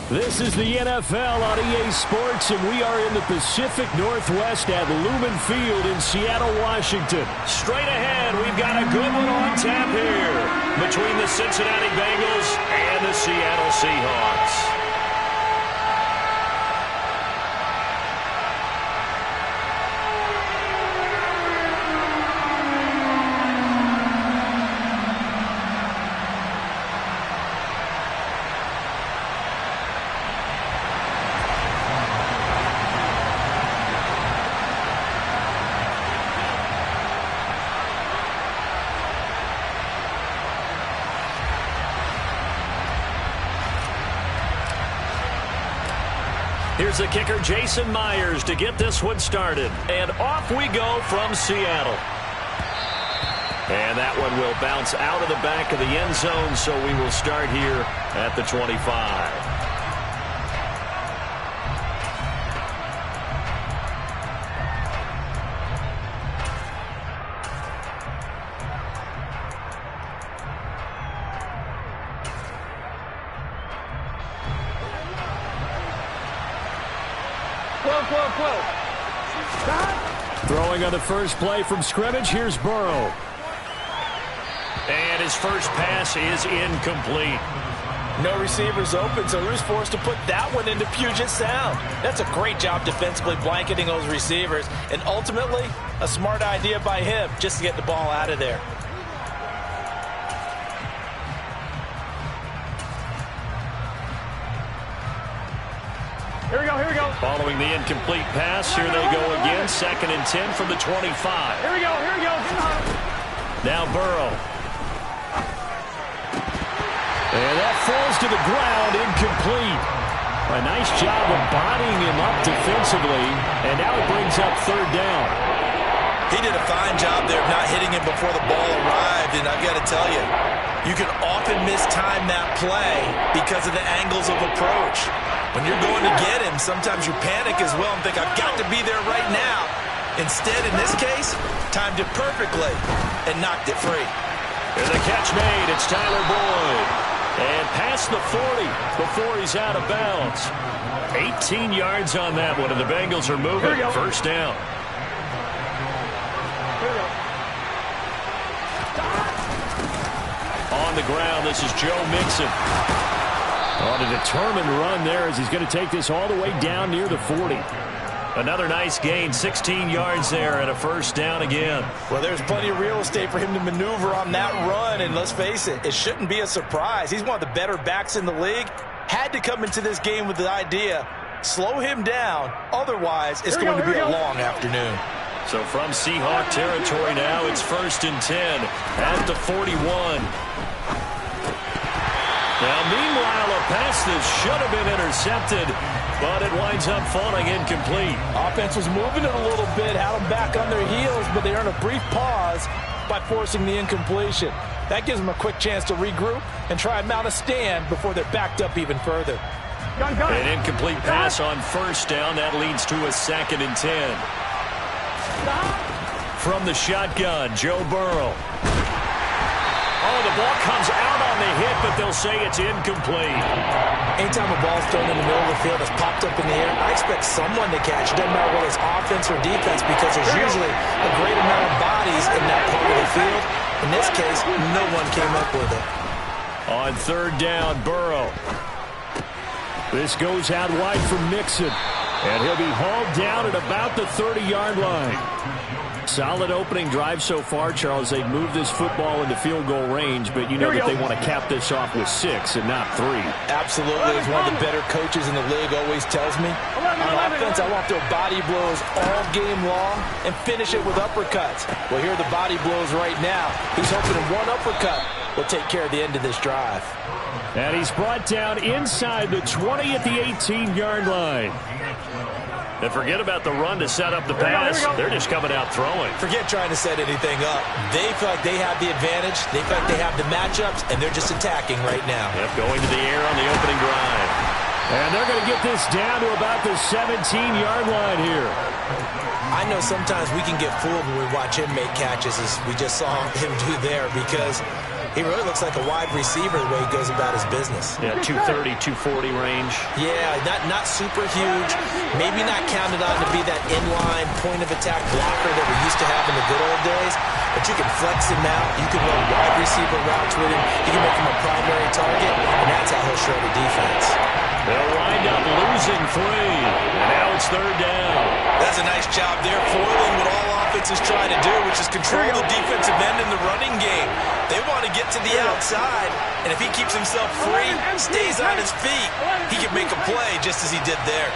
This is the NFL on EA Sports, and we are in the Pacific Northwest at Lumen Field in Seattle, Washington. Straight ahead, we've got a good one on tap here between the Cincinnati Bengals and the Seattle Seahawks. Here's the kicker, Jason Myers, to get this one started. And off we go from Seattle. And that one will bounce out of the back of the end zone, so we will start here at the 25. Throwing on the first play from scrimmage, here's Burrow. And his first pass is incomplete. No receivers open, so Rue's forced to put that one into Puget Sound. That's a great job defensively blanketing those receivers, and ultimately, a smart idea by him just to get the ball out of there. Here we go. Following the incomplete pass, here they go again. 2nd and 10 from the 25. Here we go. Now Burrow. And that falls to the ground, incomplete. A nice job of bodying him up defensively, and now it brings up 3rd down. He did a fine job there of not hitting him before the ball arrived, and I've got to tell you, you can often mistime that play because of the angles of approach. When you're going to get him, sometimes you panic as well and think, I've got to be there right now. Instead, in this case, timed it perfectly and knocked it free. There's a catch made. It's Tyler Boyd. And past the 40 before he's out of bounds. 18 yards on that one, and the Bengals are moving. 1st down. On the ground, this is Joe Mixon. On a determined run there as he's going to take this all the way down near the 40. Another nice gain, 16 yards there, and a 1st down again. Well, there's plenty of real estate for him to maneuver on that run, and let's face it, it shouldn't be a surprise. He's one of the better backs in the league. Had to come into this game with the idea, slow him down, otherwise it's going to be a long afternoon. So from Seahawk territory now, it's 1st and 10 at the 41. Now, meanwhile, a pass that should have been intercepted, but it winds up falling incomplete. Offense was moving it a little bit, had them back on their heels, but they earned a brief pause by forcing the incompletion. That gives them a quick chance to regroup and try and mount a stand before they're backed up even further. An incomplete pass on 1st down. That leads to a 2nd and 10. From the shotgun, Joe Burrow. Oh, the ball comes out on the hit, but they'll say it's incomplete. Anytime a ball's thrown in the middle of the field, it's popped up in the air, I expect someone to catch. It doesn't matter whether it's offense or defense, because there's usually a great amount of bodies in that part of the field. In this case, no one came up with it. On 3rd down, Burrow. This goes out wide for Mixon, and he'll be hauled down at about the 30-yard line. Solid opening drive so far, Charles. They've moved this football into field goal range, but you know that they want to cap this off with 6 and not 3. Absolutely. As one of the better coaches in the league always tells me, on offense, I want to throw body blows all game long and finish it with uppercuts. Well, here are the body blows right now. He's hoping one uppercut will take care of the end of this drive. And he's brought down inside the 20 at the 18-yard line. And forget about the run to set up the pass. They're just coming out throwing. Forget trying to set anything up. They feel like they have the advantage. They feel like they have the matchups, and they're just attacking right now. Yep, going to the air on the opening drive. And they're going to get this down to about the 17-yard line here. I know sometimes we can get fooled when we watch him make catches, as we just saw him do there, because he really looks like a wide receiver the way he goes about his business. Yeah, 230, 240 range. Yeah, not super huge. Maybe not counted on to be that inline point-of-attack blocker that we used to have in the good old days. But you can flex him out. You can run wide receiver routes with him. You can make him a primary target, and that's how he'll shred a defense. They'll wind up losing 3, and now it's third down. That's a nice job there, foiling what all offenses try to do, which is control the defensive end in the running game. They want to get to the outside, and if he keeps himself free, stays on his feet, he can make a play just as he did there.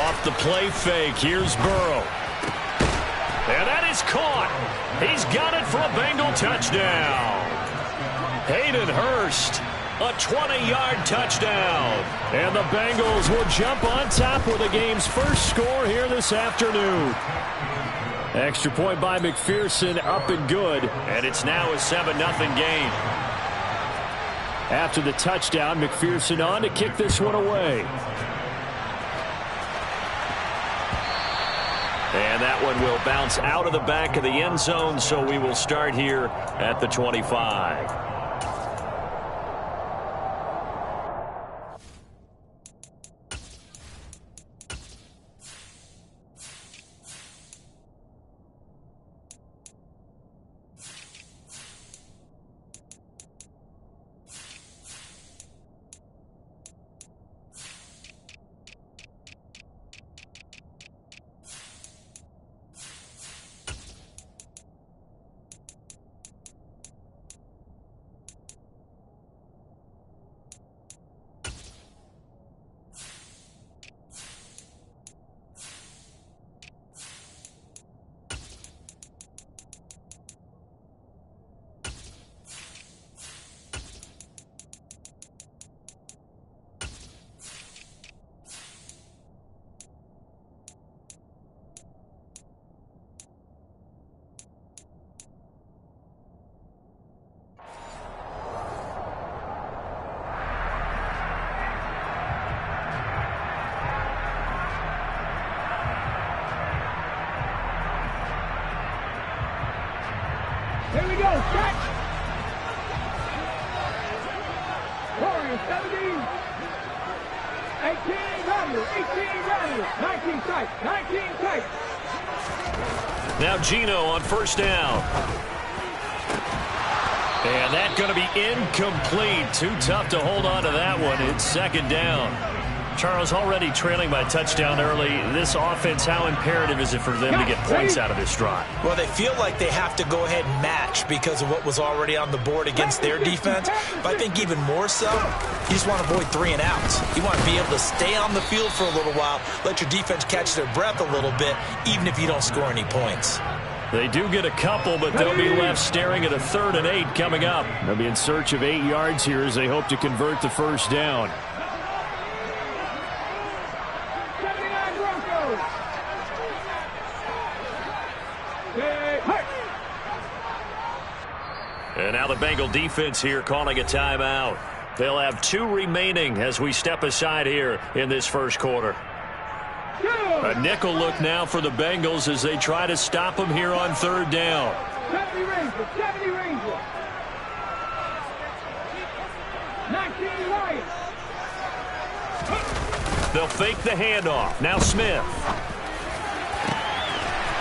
Off the play fake, here's Burrow. And that is caught. He's got it for a Bengal touchdown. Hayden Hurst, a 20-yard touchdown. And the Bengals will jump on top with the game's first score here this afternoon. Extra point by McPherson, up and good. And it's now a 7-0 game. After the touchdown, McPherson on to kick this one away. And that one will bounce out of the back of the end zone, so we will start here at the 25. Here we go, set! Warriors 17, 18 value, 18 value, 19 tight, 19 tight. Now Gino on first down. And that's going to be incomplete. Too tough to hold on to that one. It's second down. Charles, already trailing by touchdown early. This offense, how imperative is it for them to get points out of this drive? Well, they feel like they have to go ahead and match because of what was already on the board against their defense. But I think even more so, you just want to avoid 3 and outs. You want to be able to stay on the field for a little while, let your defense catch their breath a little bit, even if you don't score any points. They do get a couple, but they'll be left staring at a 3rd and 8 coming up. They'll be in search of 8 yards here as they hope to convert the first down. And now the Bengal defense here calling a timeout. They'll have 2 remaining as we step aside here in this first quarter. A nickel look now for the Bengals as they try to stop them here on 3rd down. 70 Rangers, 70 Rangers. 19 Lions. They'll fake the handoff. Now Smith.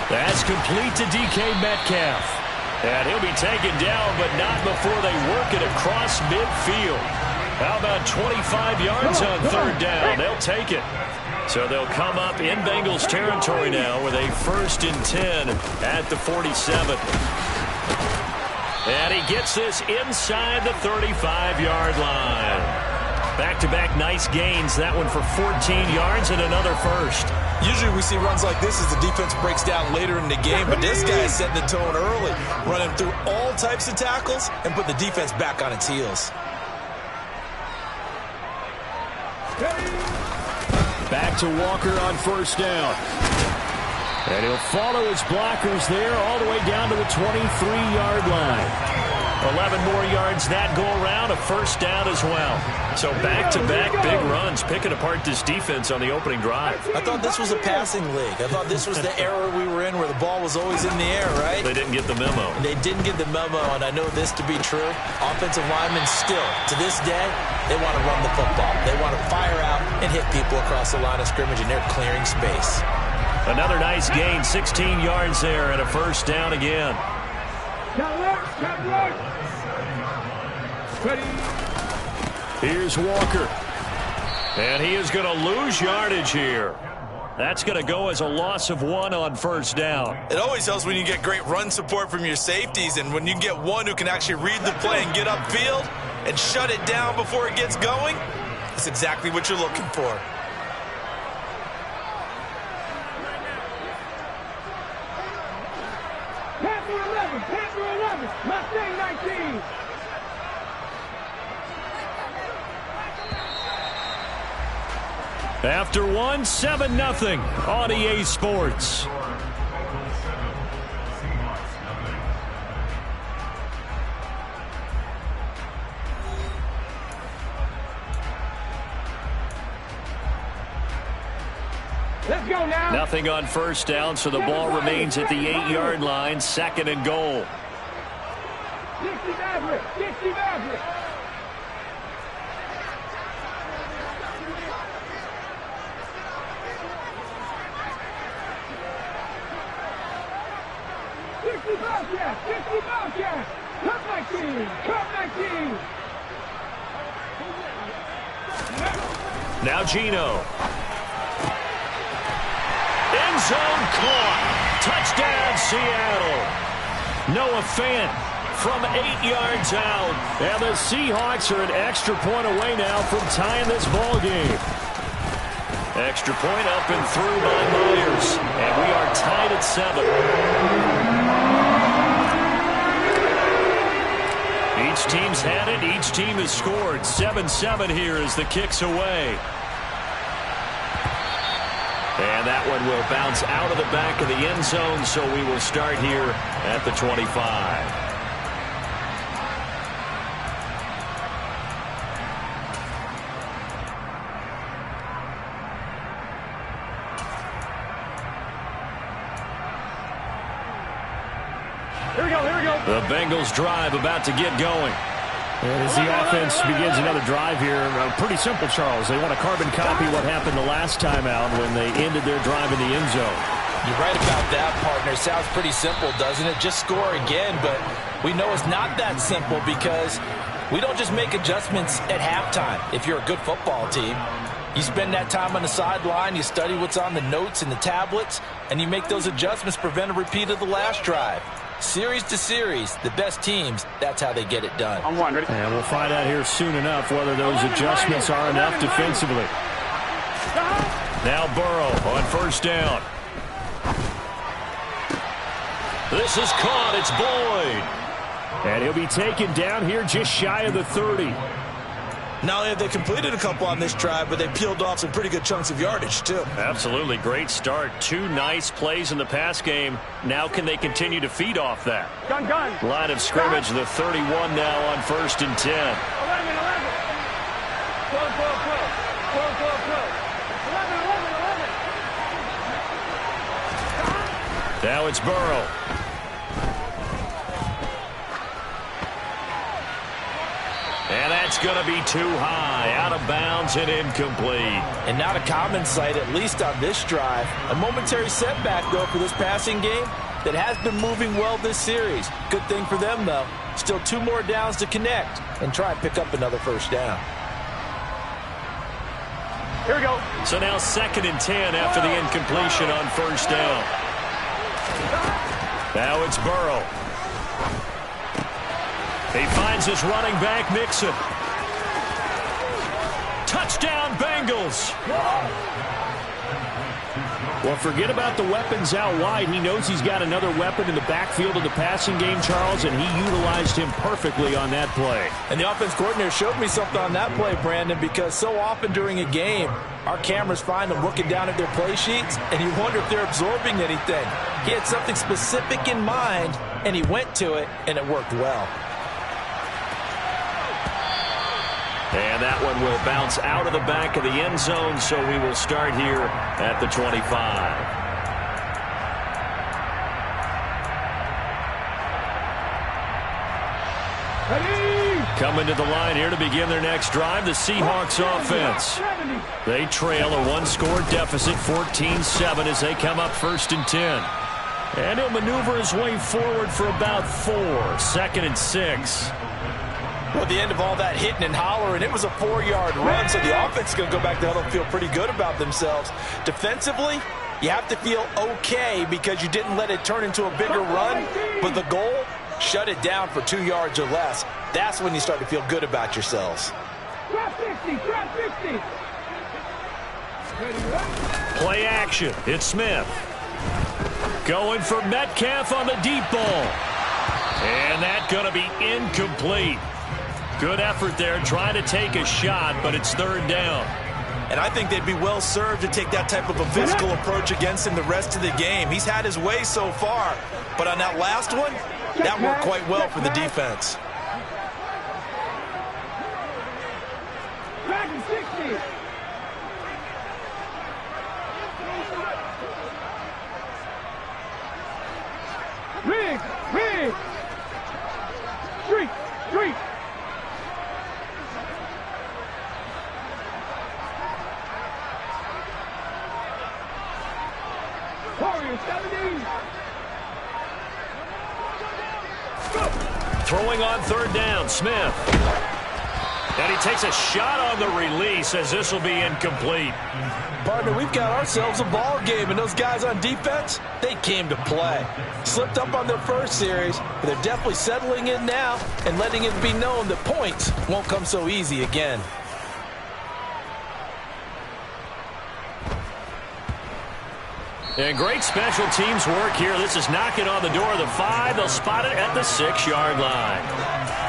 That's complete to DK Metcalf. And he'll be taken down, but not before they work it across midfield. How about 25 yards on 3rd down? They'll take it. So they'll come up in Bengals territory now with a 1st and 10 at the 47. And he gets this inside the 35-yard line. Back-to-back nice gains. That one for 14 yards and another 1st. Usually we see runs like this as the defense breaks down later in the game, but this guy is setting the tone early, running through all types of tackles and put the defense back on its heels. Back to Walker on 1st down. And he'll follow his blockers there all the way down to the 23-yard line. 11 more yards that go around, a first down as well. So back-to-back big runs, picking apart this defense on the opening drive. I thought this was a passing league. I thought this was the era we were in where the ball was always in the air, right? They didn't get the memo. They didn't get the memo, and I know this to be true. Offensive linemen still, to this day, they want to run the football. They want to fire out and hit people across the line of scrimmage, and they're clearing space. Another nice gain, 16 yards there, and a first down again. Here's Walker. And he is going to lose yardage here. That's going to go as a loss of 1 on first down. It always helps when you get great run support from your safeties, and when you get one who can actually read the play and get upfield and shut it down before it gets going, that's exactly what you're looking for. Panther 11, Mustang 19. After one, 7-0 on EA Sports. Let's go now. Nothing on first down, so the ball remains at the 8-yard line, 2nd and goal. 60 Maverick, 60 Maverick. Cup 19! Cup 19! Now Gino. End zone caught. Touchdown, Seattle. Noah Fant from 8 yards out. And the Seahawks are an extra point away now from tying this ball game. Extra point up and through by Myers. And we are tied at 7. Each team's had it. Each team has scored. 7-7 here as the kick's away. And that one will bounce out of the back of the end zone, so we will start here at the 25. Here we go, here we go. The Bengals drive about to get going. And as the offense begins another drive here, pretty simple, Charles. They want to carbon copy what happened the last time out when they ended their drive in the end zone. You're right about that, partner. Sounds pretty simple, doesn't it? Just score again, but we know it's not that simple because we don't just make adjustments at halftime. If you're a good football team, you spend that time on the sideline, you study what's on the notes and the tablets, and you make those adjustments, prevent a repeat of the last drive. Series to series, the best teams, that's how they get it done. I'm one. Ready? And we'll find out here soon enough whether those adjustments are enough defensively. Now Burrow on first down. This is caught. It's Boyd. And he'll be taken down here just shy of the 30. Not only have they completed a couple on this drive, but they peeled off some pretty good chunks of yardage, too. Absolutely great start. 2 nice plays in the pass game. Now can they continue to feed off that? Gun. Line of scrimmage, the 31 now on 1st and 10. 11. 12. 11. Now it's Burrow. And that's going to be too high, out of bounds and incomplete. And not a common sight, at least on this drive. A momentary setback, though, for this passing game that has been moving well this series. Good thing for them, though. Still 2 more downs to connect and try and pick up another first down. Here we go. So now 2nd and 10 after the incompletion on first down. Now it's Burrow. He finds his running back, Mixon. Touchdown, Bengals. Well, forget about the weapons out wide. He knows he's got another weapon in the backfield of the passing game, Charles, and he utilized him perfectly on that play. And the offense coordinator showed me something on that play, Brandon, because so often during a game, our cameras find them looking down at their play sheets, and you wonder if they're absorbing anything. He had something specific in mind, and he went to it, and it worked well. And that one will bounce out of the back of the end zone, so we will start here at the 25. Coming to the line here to begin their next drive, the Seahawks offense. They trail a one-score deficit, 14-7, as they come up 1st and 10. And he'll maneuver his way forward for about 4, 2nd and 6. Well, at the end of all that hitting and hollering, it was a 4-yard run, so the offense is going to go back to huddle and feel pretty good about themselves. Defensively, you have to feel okay because you didn't let it turn into a bigger run, but the goal, shut it down for 2 yards or less. That's when you start to feel good about yourselves. Drop 60, drop 60. Play action. It's Smith. Going for Metcalf on the deep ball. And that's going to be incomplete. Good effort there trying to take a shot, but it's 3rd down. And I think they'd be well served to take that type of a physical approach against him the rest of the game. He's had his way so far, but on that last one, that worked quite well for the defense. Back in 60. Rig. Street. Warrior 70. Throwing on 3rd down, Smith. And he takes a shot on the release as this will be incomplete. Partner, we've got ourselves a ball game, and those guys on defense, they came to play. Slipped up on their first series, but they're definitely settling in now and letting it be known that points won't come so easy again. And great special teams work here. This is knocking on the door of the 5. They'll spot it at the 6-yard line.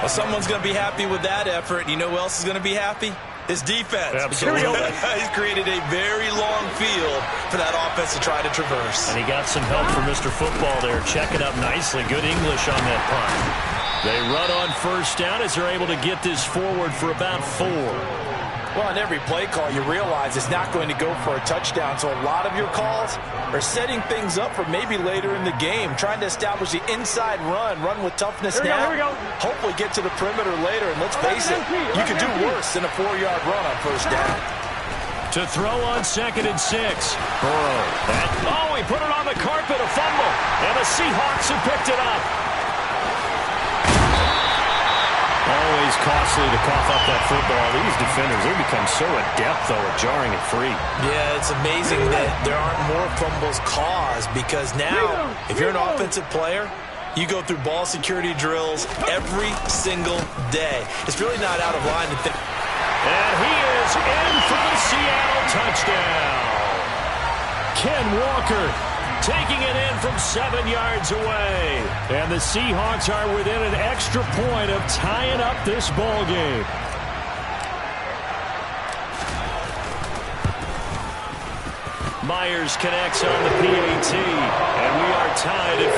Well, someone's going to be happy with that effort. You know who else is going to be happy? His defense. Absolutely. He's created a very long field for that offense to try to traverse. And he got some help from Mr. Football there. Check it up nicely. Good English on that punt. They run on 1st down as they're able to get this forward for about 4. Well, on every play call, you realize it's not going to go for a touchdown. So a lot of your calls are setting things up for maybe later in the game, trying to establish the inside run with toughness now. Here we go. Hopefully get to the perimeter later. And let's face it, you can do worse than a 4-yard run on 1st down. To throw on 2nd and 6. Burrow. He put it on the carpet, a fumble. And the Seahawks have picked it up. Always costly to cough up that football. These defenders, they become so adept, though, at jarring it free. Yeah, it's amazing that there aren't more fumbles caused because now, if you're an offensive player, you go through ball security drills every single day. It's really not out of line to think. And he is in for the Seattle touchdown. Ken Walker taking it in from 7 yards away. And the Seahawks are within an extra point of tying up this ball game. Myers connects on the PAT, and we are tied at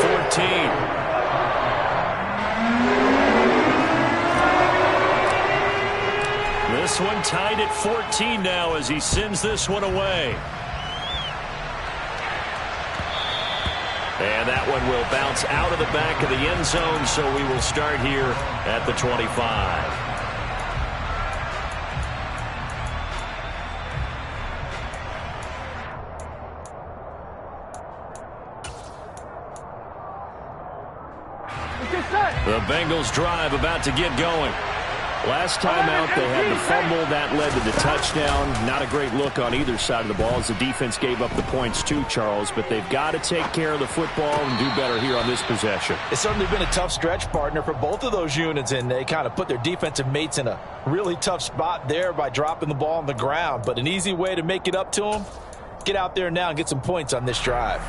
14. This one tied at 14 now as he sends this one away. And that one will bounce out of the back of the end zone, so we will start here at the 25. The Bengals drive about to get going. Last time out, they had the fumble. That led to the touchdown. Not a great look on either side of the ball as the defense gave up the points too, Charles. But they've got to take care of the football and do better here on this possession. It's certainly been a tough stretch, partner, for both of those units, and they kind of put their defensive mates in a really tough spot there by dropping the ball on the ground. But an easy way to make it up to them, get out there now and get some points on this drive.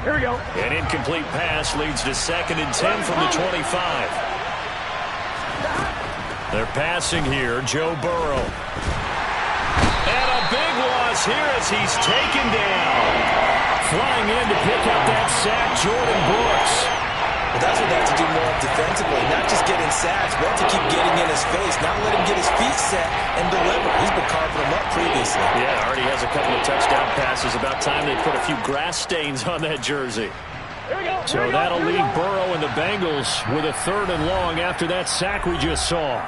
Here we go. An incomplete pass leads to 2nd and 10 from the 25. They're passing here, Joe Burrow. And a big loss here as he's taken down. Flying in to pick up that sack, Jordan Brooks. But that's what they have to do more defensively. set and deliver. He's been carving them up previously. Yeah, already has a couple of touchdown passes. About time they put a few grass stains on that jersey. So that'll leave Burrow and the Bengals with a 3rd and long after that sack we just saw.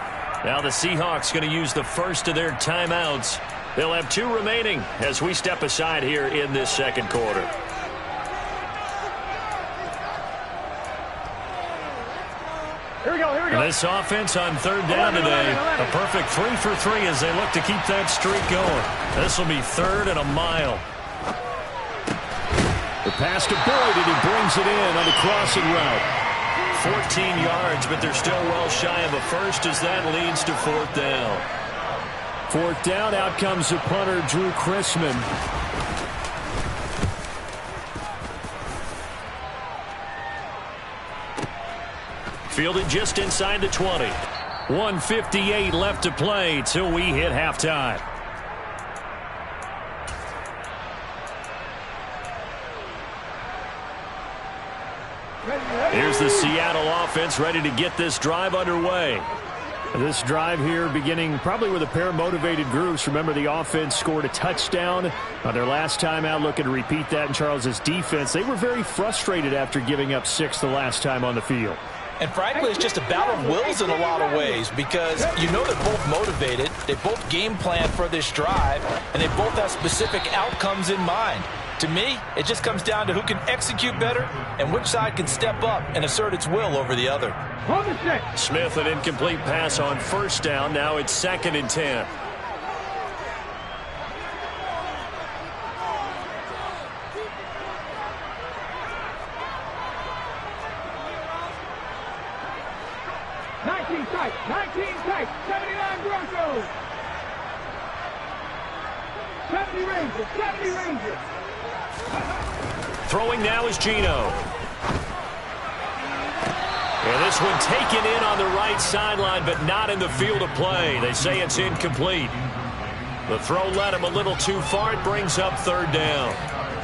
Now the Seahawks going to use the first of their timeouts. They'll have 2 remaining as we step aside here in this second quarter. This offense on 3rd down today, a perfect 3 for 3 as they look to keep that streak going. This will be 3rd and a mile. The pass to Boyd, and he brings it in on the crossing route. 14 yards, but they're still well shy of a first as that leads to 4th down. 4th down, out comes the punter, Drew Chrisman. Fielded just inside the 20. 1:58 left to play till we hit halftime. Here's the Seattle offense ready to get this drive underway. This drive here beginning probably with a pair of motivated groups. Remember, the offense scored a touchdown on their last time out. Looking to repeat that in Charles's defense. They were very frustrated after giving up 6 the last time on the field. And frankly, it's just a battle of wills in a lot of ways because you know they're both motivated. They both game plan for this drive, and they both have specific outcomes in mind. To me, it just comes down to who can execute better and which side can step up and assert its will over the other. Smith, an incomplete pass on 1st down. Now it's 2nd and 10. Tight, 19 tight, 79 Broncos. 70 Rangers, 70 Rangers. Throwing now is Geno. And this one taken in on the right sideline, but not in the field of play. They say it's incomplete. The throw led him a little too far. It brings up 3rd down.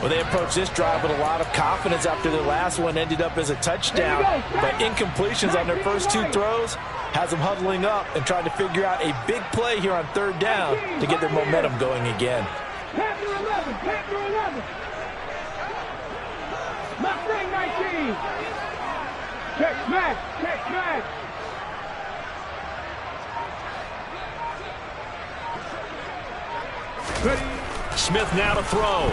Well, they approached this drive with a lot of confidence after their last one ended up as a touchdown. But incompletions on their first 2 throws has them huddling up and trying to figure out a big play here on 3rd down to get their momentum going again. Panther 11, Panther 11. Mustang 19. Check smash, check smash. Smith now to throw.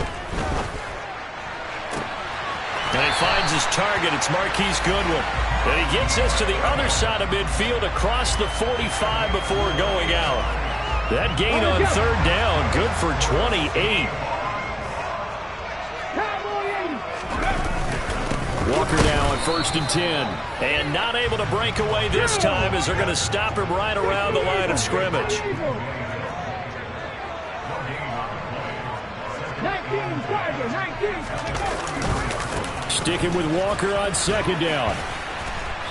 And he finds his target. It's Marquise Goodwin. And he gets this to the other side of midfield across the 45 before going out. That gain on 3rd down, good for 28. Walker now on 1st and 10. And not able to break away this time as they're going to stop him right around the line of scrimmage. 19, Tiger, 19. Sticking with Walker on 2nd down.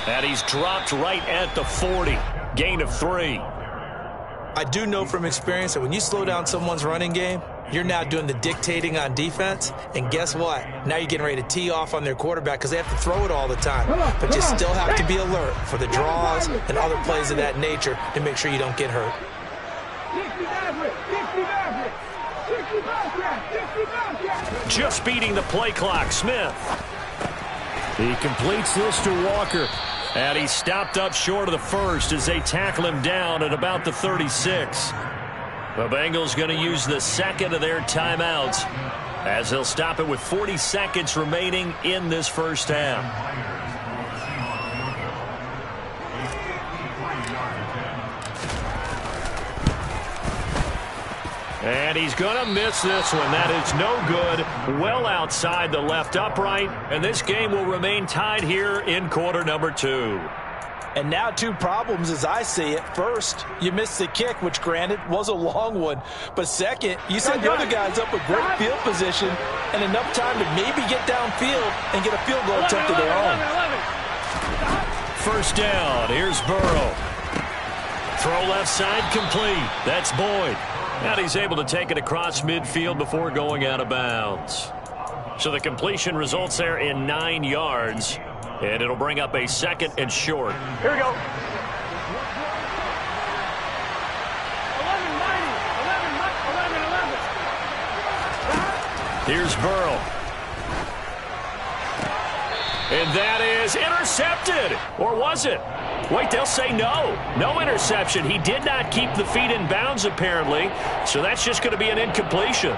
And he's dropped right at the 40. Gain of 3. I do know from experience that when you slow down someone's running game, you're now doing the dictating on defense. And guess what? Now you're getting ready to tee off on their quarterback because they have to throw it all the time. But you still have to be alert for the draws and other plays of that nature to make sure you don't get hurt. 60 Just beating the play clock, Smith. He completes this to Walker. And he's stopped up short of the first as they tackle him down at about the 36. The Bengals going to use the 2nd of their timeouts as they'll stop it with 40 seconds remaining in this first half. And he's going to miss this one. That is no good. Well outside the left upright. And this game will remain tied here in quarter number 2. And now 2 problems as I see it. First, you missed the kick, which granted was a long one. But second, you sent the other guys up with great field position and enough time to maybe get downfield and get a field goal attempt of their own. 1st down. Here's Burrow. Throw left side complete. That's Boyd. And he's able to take it across midfield before going out of bounds. So the completion results there in 9 yards. And it'll bring up a 2nd and short. Here we go. Here's Burrow. And that is intercepted. Or was it? Wait, they'll say no. No interception. He did not keep the feet in bounds, apparently. So that's just going to be an incompletion.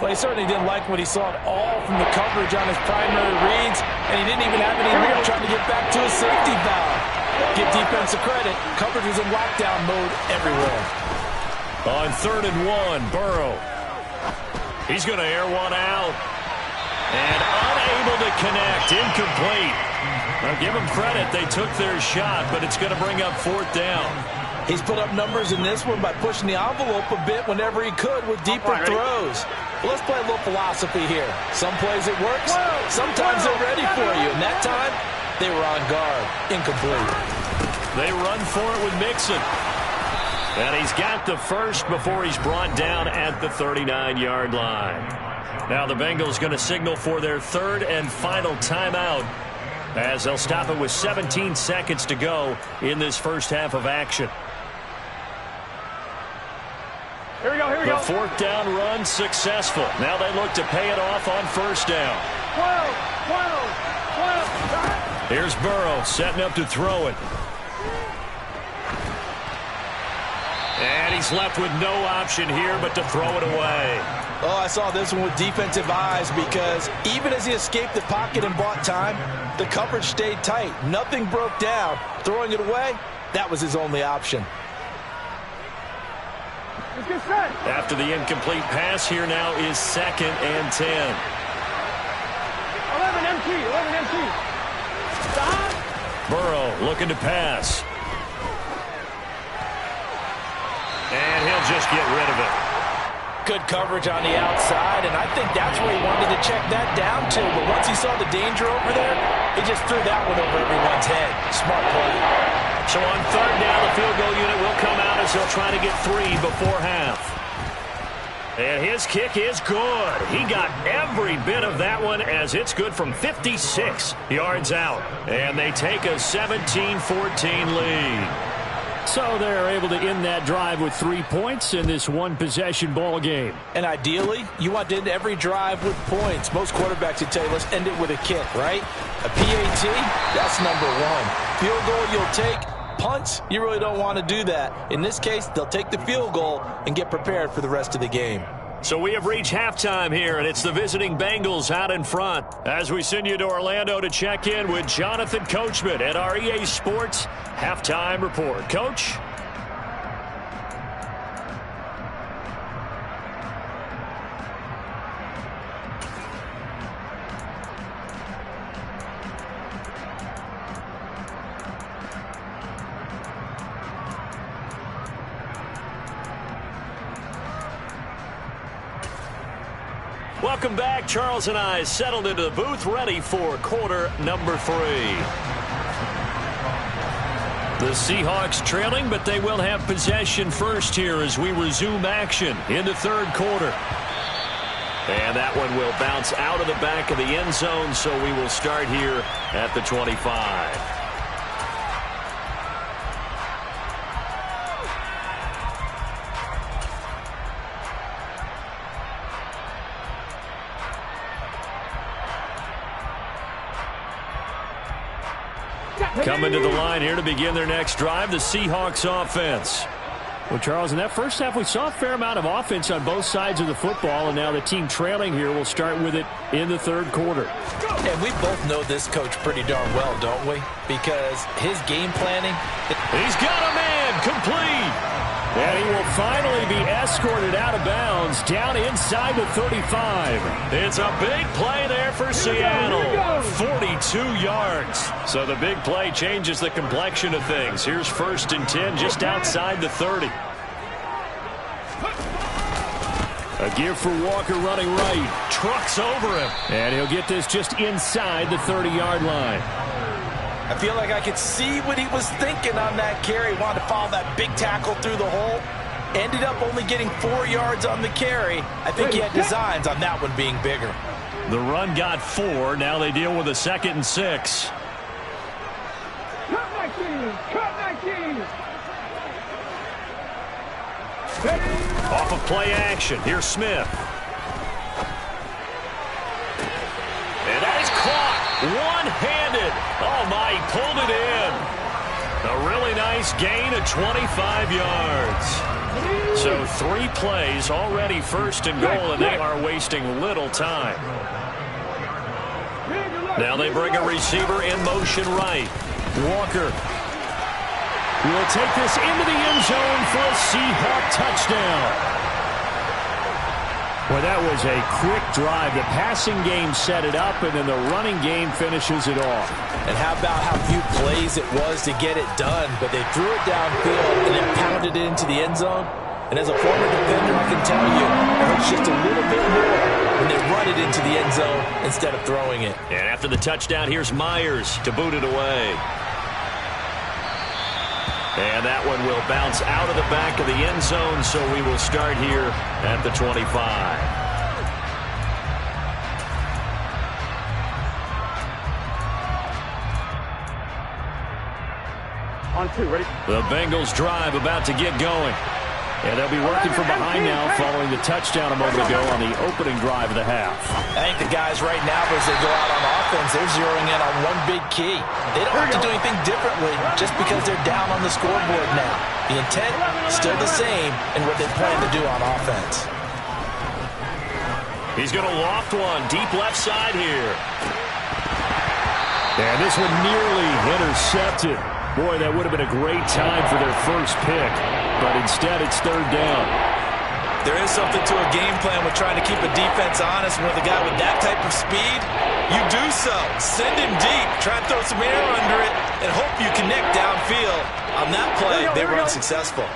Well, he certainly didn't like what he saw at all from the coverage on his primary reads, and he didn't even have any room trying to get back to his safety valve. Give defensive credit. Coverage was in lockdown mode everywhere. On 3rd and 1, Burrow. He's going to air one out. And unable to connect. Incomplete. Now, give them credit. They took their shot, but it's going to bring up 4th down. He's put up numbers in this one by pushing the envelope a bit whenever he could with deeper throws. Well, let's play a little philosophy here. Some plays it works. Sometimes they're ready for you. And that time, they were on guard. Incomplete. They run for it with Mixon. And he's got the first before he's brought down at the 39-yard line. Now the Bengals going to signal for their 3rd and final timeout as they'll stop it with 17 seconds to go in this first half of action. Here we go, here we The go. 4th down run successful. Now they look to pay it off on 1st down. 12. Here's Burrow setting up to throw it. And he's left with no option here but to throw it away. Oh, I saw this one with defensive eyes because even as he escaped the pocket and bought time, the coverage stayed tight. Nothing broke down. Throwing it away, that was his only option. Let's get set. After the incomplete pass, here now is 2nd and 10. 11 MT. Stop. Burrow looking to pass. And he'll just get rid of it. Good coverage on the outside, and I think that's where he wanted to check that down to. But once he saw the danger over there, he just threw that one over everyone's head. Smart play. So on 3rd down, the field goal unit will come out as they'll try to get 3 before half. And his kick is good. He got every bit of that one as it's good from 56 yards out. And they take a 17-14 lead. So they're able to end that drive with 3 points in this one-possession ball game. And ideally, you want to end every drive with points. Most quarterbacks would tell you, let's end it with a kick, right? A PAT, that's number 1. Field goal you'll take. Punts, you really don't want to do that. In this case, they'll take the field goal and get prepared for the rest of the game. So we have reached halftime here, and it's the visiting Bengals out in front. As we send you to Orlando to check in with Jonathan Coachman at our EA Sports Halftime Report. Coach? Welcome back. Charles and I settled into the booth, ready for quarter number 3. The Seahawks trailing, but they will have possession first here as we resume action in the 3rd quarter. And that one will bounce out of the back of the end zone, so we will start here at the 25. Coming to the line here to begin their next drive, the Seahawks offense. Well, Charles, in that first half, we saw a fair amount of offense on both sides of the football, and now the team trailing here will start with it in the 3rd quarter. And we both know this coach pretty darn well, don't we? Because his game planning... He's got a man complete. And he will finally be escorted out of bounds down inside the 35. It's a big play there for Seattle. 42 yards. So the big play changes the complexion of things. Here's 1st and 10 just outside the 30. A give for Walker running right. Trucks over him. And he'll get this just inside the 30-yard line. I feel like I could see what he was thinking on that carry. Wanted to follow that big tackle through the hole. Ended up only getting 4 yards on the carry. I think he had designs on that one being bigger. The run got 4. Now they deal with a 2nd and 6. Cut 19. Cut 19. Off of play action. Here's Smith. One-handed. Oh, my, he pulled it in. A really nice gain of 25 yards. So 3 plays already first and goal, and they are wasting little time. Now they bring a receiver in motion right. Walker will take this into the end zone for a Seahawk touchdown. Well, that was a quick drive. The passing game set it up, and then the running game finishes it off. And how about how few plays it was to get it done, but they threw it downfield and then pounded it into the end zone. And as a former defender, I can tell you, it hurts just a little bit more when they run it into the end zone instead of throwing it. And after the touchdown, here's Myers to boot it away. And that one will bounce out of the back of the end zone, so we will start here at the 25. On 2, ready? The Bengals drive about to get going. And they'll be working from behind now following the touchdown a moment ago on the opening drive of the half. I think the guys right now, as they go out on offense, they're zeroing in on one big key. They don't have to do anything differently just because they're down on the scoreboard now. The intent still the same in what they plan to do on offense. He's going to loft one deep left side here. And this one nearly intercepted. Boy, that would have been a great time for their first pick. But instead, it's third down. There is something to a game plan with trying to keep a defense honest. With a guy with that type of speed, you do so. Send him deep. Try and throw some air under it and hope you connect downfield. On that play, they were unsuccessful.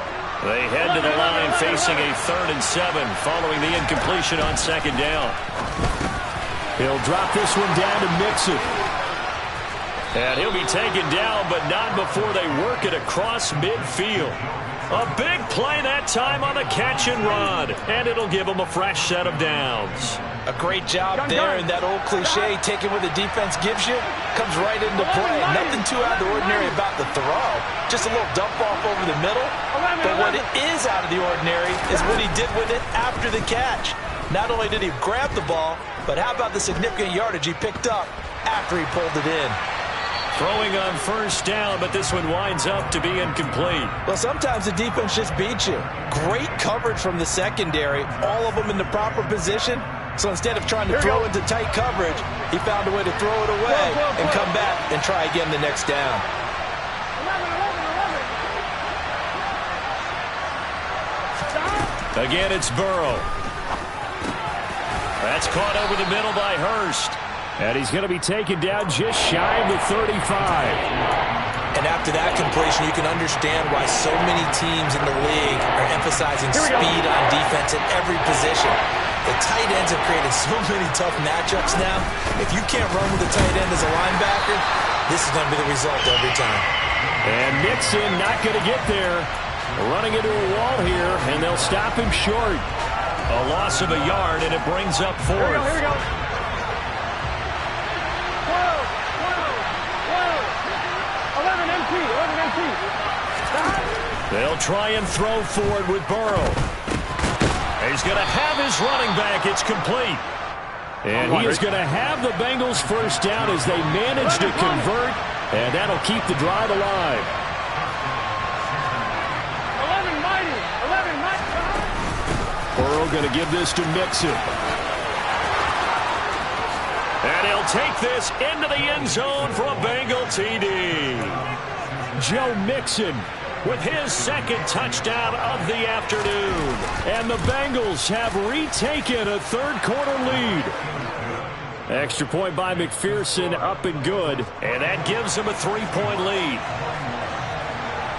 They head to the line facing a 3rd and 7 following the incompletion on 2nd down. He'll drop this one down to Mixon. And he'll be taken down, but not before they work it across midfield. A big play that time on the catch and run, and it'll give them a fresh set of downs. A great job there, and that old cliche, taking what the defense gives you, comes right into play. Nothing too out of the ordinary about the throw. Just a little dump off over the middle. But what it is out of the ordinary is what he did with it after the catch. Not only did he grab the ball, but how about the significant yardage he picked up after he pulled it in. Throwing on 1st down, but this one winds up to be incomplete. Well, sometimes the defense just beats you. Great coverage from the secondary, all of them in the proper position. So instead of trying to throw into tight coverage, he found a way to throw it away and come back and try again the next down. Again, it's Burrow. That's caught over the middle by Hurst. And he's going to be taken down just shy of the 35. And after that completion, you can understand why so many teams in the league are emphasizing speed on defense at every position. The tight ends have created so many tough matchups now. If you can't run with the tight end as a linebacker, this is going to be the result every time. And Mixon not going to get there. Running into a wall here, and they'll stop him short. A loss of a yard, and it brings up 4th. Here we go. They'll try and throw forward with Burrow. He's going to have his running back. It's complete. And he is going to have the Bengals first down as they manage to convert, and that'll keep the drive alive. 11 mighty. Burrow going to give this to Mixon. And he'll take this into the end zone for a Bengal TD. Joe Mixon with his 2nd touchdown of the afternoon. And the Bengals have retaken a 3rd quarter lead. Extra point by McPherson, up and good. And that gives them a 3-point lead.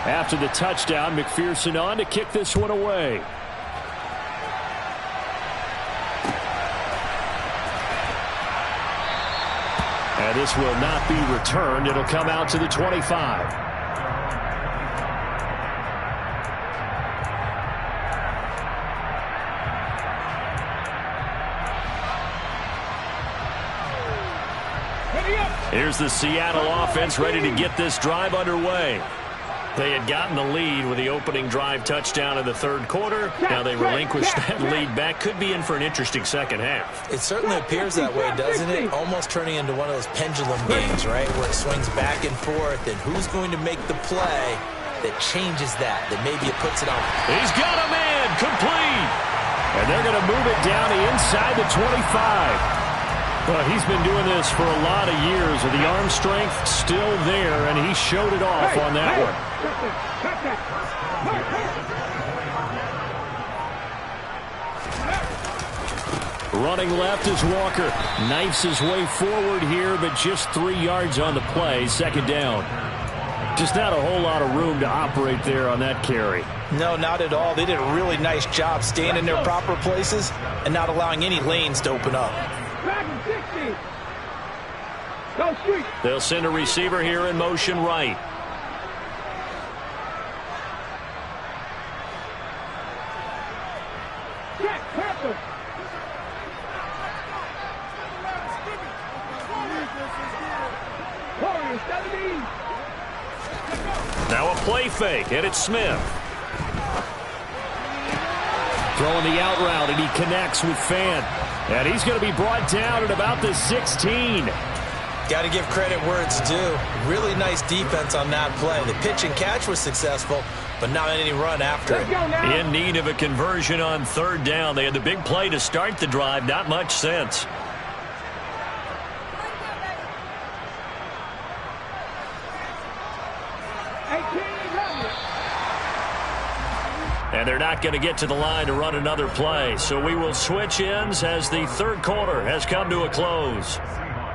After the touchdown, McPherson on to kick this one away. And this will not be returned. It'll come out to the 25. Here's the Seattle offense ready to get this drive underway. They had gotten the lead with the opening drive touchdown in the third quarter. Now they relinquished that lead back. Could be in for an interesting second half. It certainly appears that way, doesn't it? Almost turning into one of those pendulum games, right, where it swings back and forth, and who's going to make the play that changes that maybe it puts it on. He's got a man, complete. And they're going to move it down to inside the 25. Well, he's been doing this for a lot of years, and the arm strength still there, and he showed it off on that one. Running left is Walker. Knifes his way forward here, but just 3 yards on the play. Second down. Just not a whole lot of room to operate there on that carry. No, not at all. They did a really nice job staying in their proper places and not allowing any lanes to open up. They'll send a receiver here in motion right. Now a play fake, and it's Smith. Throwing the out route, and he connects with Fan. And he's going to be brought down at about the 16. Got to give credit where it's due. Really nice defense on that play. The pitch and catch was successful, but not any run after it. In need of a conversion on third down. They had the big play to start the drive. Not much sense. And they're not going to get to the line to run another play. So we will switch ends as the third quarter has come to a close.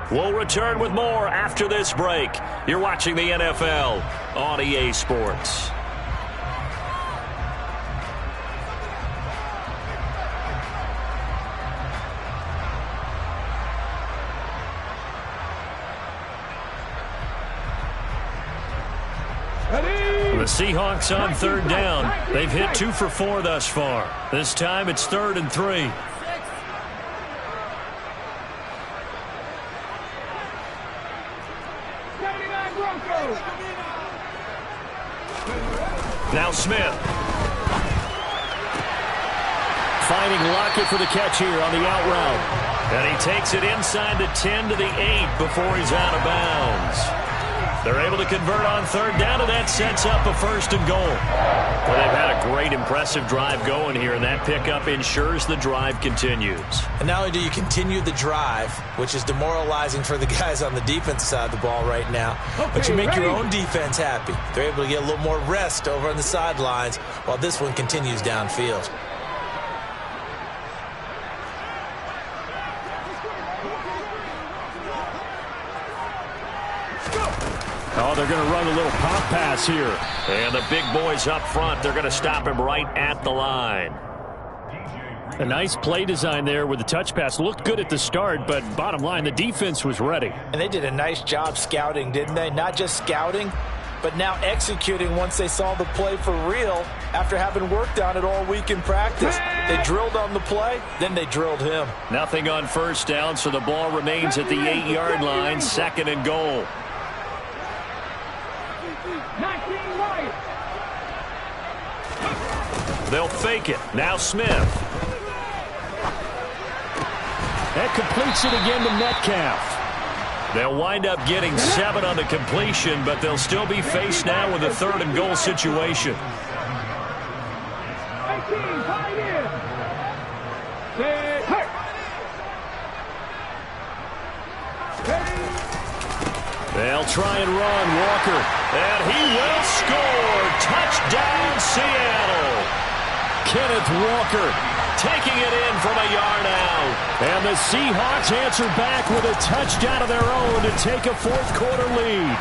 We'll return with more after this break. You're watching the NFL on EA Sports. The Seahawks on third down. They've hit 2 for 4 thus far. This time it's 3rd and 3. Now Smith. Finding Lockett for the catch here on the out route. And he takes it inside the 10 to the 8 before he's out of bounds. They're able to convert on third down, and that sets up a 1st and goal. Well, they've had a great, impressive drive going here, and that pickup ensures the drive continues. And not only do you continue the drive, which is demoralizing for the guys on the defensive side of the ball right now, but you make your own defense happy. They're able to get a little more rest over on the sidelines while this one continues downfield. Oh, they're going to run a little pop pass here. And the big boys up front, they're going to stop him right at the line. A nice play design there with the touch pass. Looked good at the start, but bottom line, the defense was ready. And they did a nice job scouting, didn't they? Not just scouting, but now executing once they saw the play for real after having worked on it all week in practice. They drilled on the play, then they drilled him. Nothing on first down, so the ball remains at the 8-yard line, 2nd and goal. They'll fake it. Now Smith. That completes it again to Metcalf. They'll wind up getting 7 on the completion, but they'll still be faced now with a 3rd and goal situation. They'll try and run Walker, and he will score. Touchdown, Seattle. Kenneth Walker taking it in from a yard out. And the Seahawks answer back with a touchdown of their own to take a 4th quarter lead.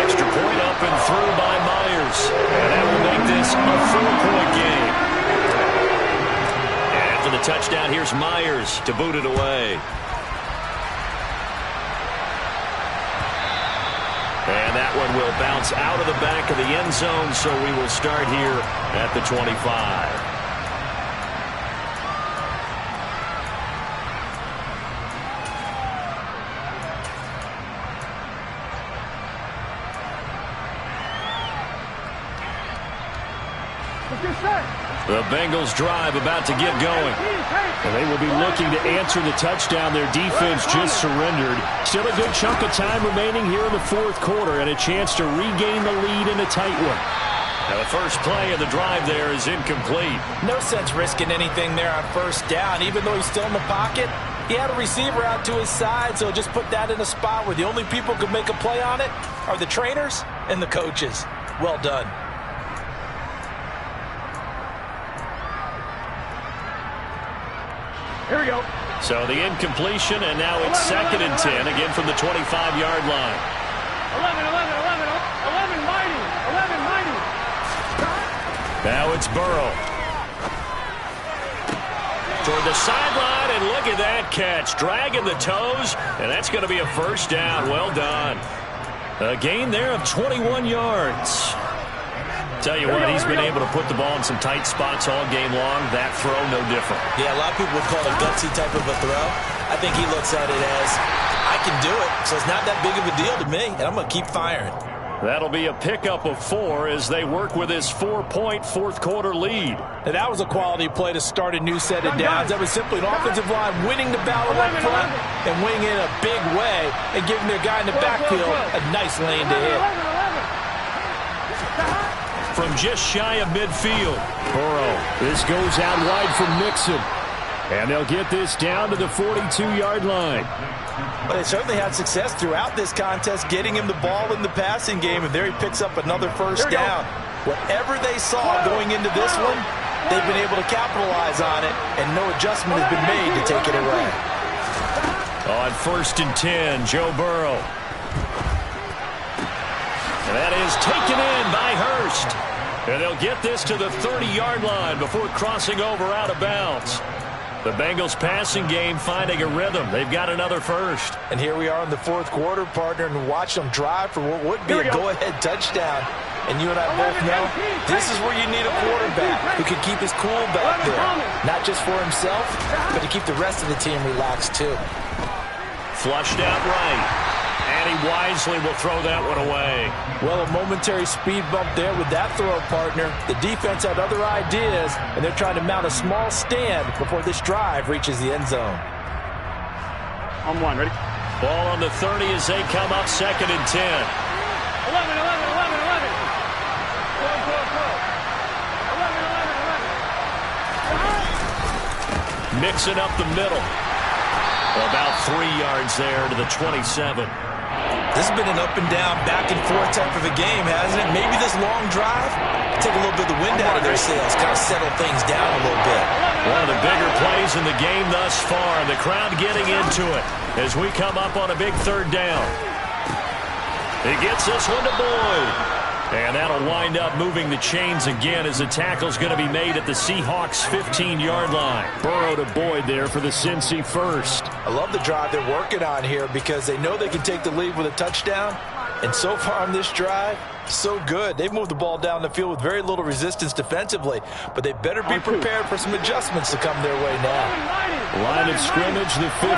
Extra point up and through by Myers. And that will make this a 4-point game. And after the touchdown, here's Myers to boot it away. And that one will bounce out of the back of the end zone, so we will start here at the 25. The Bengals drive about to get going. And they will be looking to answer the touchdown their defense just surrendered. Still a good chunk of time remaining here in the fourth quarter and a chance to regain the lead in a tight one. Now the first play of the drive there is incomplete. No sense risking anything there on first down. Even though he's still in the pocket, he had a receiver out to his side, so just put that in a spot where the only people who could make a play on it are the trainers and the coaches. Well done. Here we go. So the incompletion, and now it's 2nd and 10, again from the 25-yard line. 11 mighty. Now it's Burrow. Toward the sideline, and look at that catch. Dragging the toes, and that's going to be a first down. Well done. A gain there of 21 yards. Tell you what, he's been able to put the ball in some tight spots all game long. That throw, no different. Yeah, a lot of people would call it a gutsy type of a throw. I think he looks at it as, I can do it, so it's not that big of a deal to me, and I'm going to keep firing. That'll be a pickup of 4 as they work with his 4-point fourth-quarter lead. Now, that was a quality play to start a new set of downs. That was simply an offensive line winning the battle up front and winning in a big way and giving their guy in the backfield a nice lane to hit. From just shy of midfield, Burrow. This goes out wide from Mixon. And they'll get this down to the 42-yard line. But they certainly had success throughout this contest, getting him the ball in the passing game, and there he picks up another first down. Whatever they saw going into this one, they've been able to capitalize on it, and no adjustment has been made to take it away. On 1st and 10, Joe Burrow. And that is taken in by Hurst. And they'll get this to the 30-yard line before crossing over out of bounds. The Bengals passing game finding a rhythm. They've got another first. And here we are in the fourth quarter, partner, and watch them drive for what would be a go-ahead touchdown. And you and I both know this is where you need a quarterback who can keep his cool back there. Not just for himself, but to keep the rest of the team relaxed too. Flushed out right. And he wisely will throw that one away. Well, a momentary speed bump there with that throw, partner. The defense had other ideas, and they're trying to mount a small stand before this drive reaches the end zone. On one, ready? Ball on the 30 as they come up 2nd and 10. 11. Mixing up the middle. About 3 yards there to the 27. This has been an up-and-down, back-and-forth type of a game, hasn't it? Maybe this long drive take a little bit of the wind out of their sails, kind of settle things down a little bit. One of the bigger plays in the game thus far. The crowd getting into it as we come up on a big 3rd down. He gets this one to Boyd. And that'll wind up moving the chains again as the tackle's going to be made at the Seahawks' 15-yard line. Burrow to Boyd there for the Cincy first. I love the drive they're working on here because they know they can take the lead with a touchdown. And so far on this drive, so good. They've moved the ball down the field with very little resistance defensively, but they better be prepared for some adjustments to come their way now. Line of scrimmage, the 15.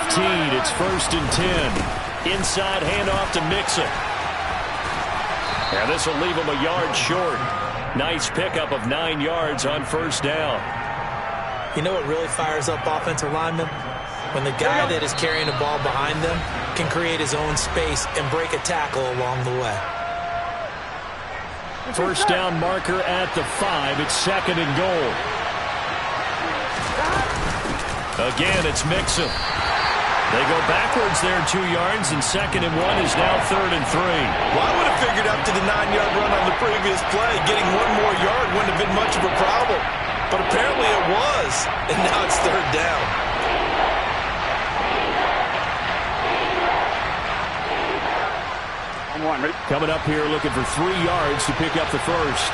It's 1st and 10. Inside handoff to Mixon. And this will leave him a yard short. Nice pickup of 9 yards on 1st down. You know what really fires up offensive linemen? When the guy that is carrying the ball behind them can create his own space and break a tackle along the way. First down marker at the 5. It's 2nd and goal. Again, it's Mixon. They go backwards there 2 yards, and 2nd and 1 is now 3rd and 3. Well, I would have figured up to the 9-yard run on the previous play. Getting 1 more yard wouldn't have been much of a problem. But apparently it was, and now it's 3rd down. On one, ready? Coming up here looking for 3 yards to pick up the first.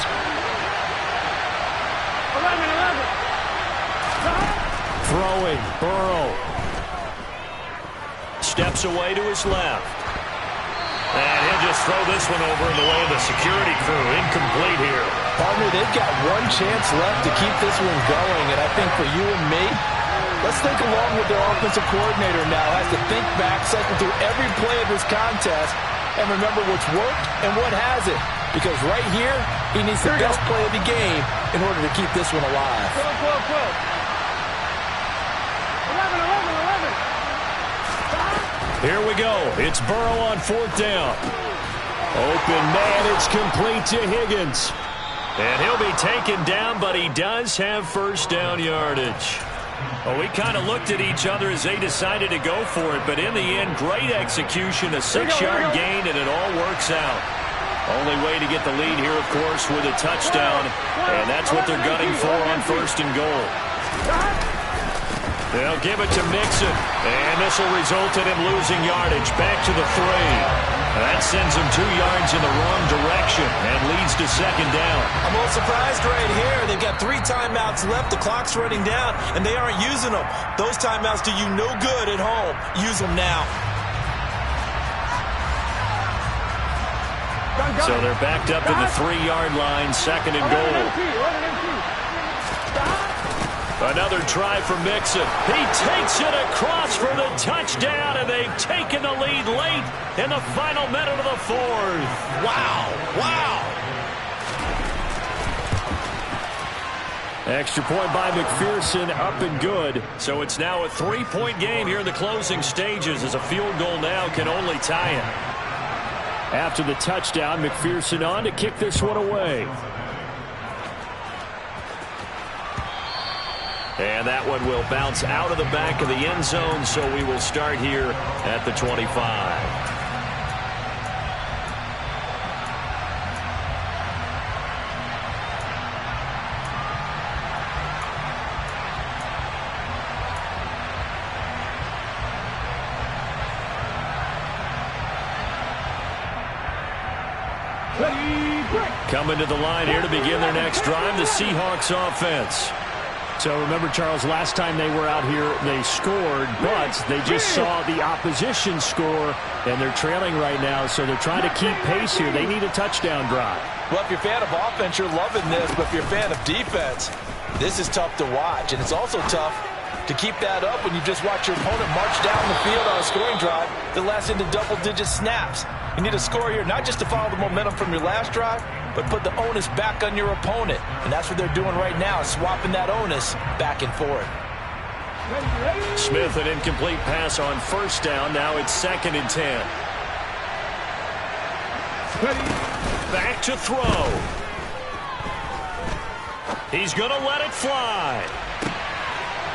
11. Throwing, Burrow. Steps away to his left. And he'll just throw this one over in the way of the security crew. Incomplete here. Partner, they've got one chance left to keep this one going, and I think for you and me, let's think along with their offensive coordinator now. Has to think back, cycle through every play of this contest, and remember what's worked and what hasn't. because right here, he needs the best play of the game in order to keep this one alive. 11. Here we go. It's Burrow on 4th down. Open man, it's complete to Higgins. And he'll be taken down, but he does have first down yardage. Well, we kind of looked at each other as they decided to go for it, but in the end, great execution, a 6-yard gain, and it all works out. Only way to get the lead here, of course, with a touchdown, and that's what they're gunning for on 1st and goal. They'll give it to Mixon, and this will result in him losing yardage. Back to the 3. That sends him 2 yards in the wrong direction and leads to 2nd down. I'm a little surprised right here. They've got 3 timeouts left. The clock's running down, and they aren't using them. Those timeouts do you no good at home. Use them now. So they're backed up to the 3-yard line, 2nd and goal. Another try for Mixon. He takes it across for the touchdown, and they've taken the lead late in the final minute of the 4th. Wow. Wow. Extra point by McPherson, up and good. So it's now a 3-point game here in the closing stages, as a field goal now can only tie it. After the touchdown, McPherson on to kick this one away. And that one will bounce out of the back of the end zone, so we will start here at the 25. Coming to the line here to begin their next drive, the Seahawks offense. So remember, Charles, last time they were out here, they scored, but they just saw the opposition score, and they're trailing right now, so they're trying to keep pace here. They need a touchdown drive. Well, if you're a fan of offense, you're loving this, but if you're a fan of defense, this is tough to watch, and it's also tough to keep that up when you just watch your opponent march down the field on a scoring drive that lasts into double-digit snaps. You need a score here, not just to follow the momentum from your last drive, but put the onus back on your opponent. And that's what they're doing right now, swapping that onus back and forth. Smith, an incomplete pass on 1st down. Now it's 2nd and 10. Back to throw. He's going to let it fly.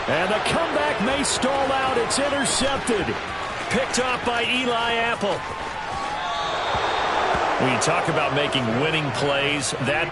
And the comeback may stall out. It's intercepted. Picked off by Eli Apple. When you talk about making winning plays, that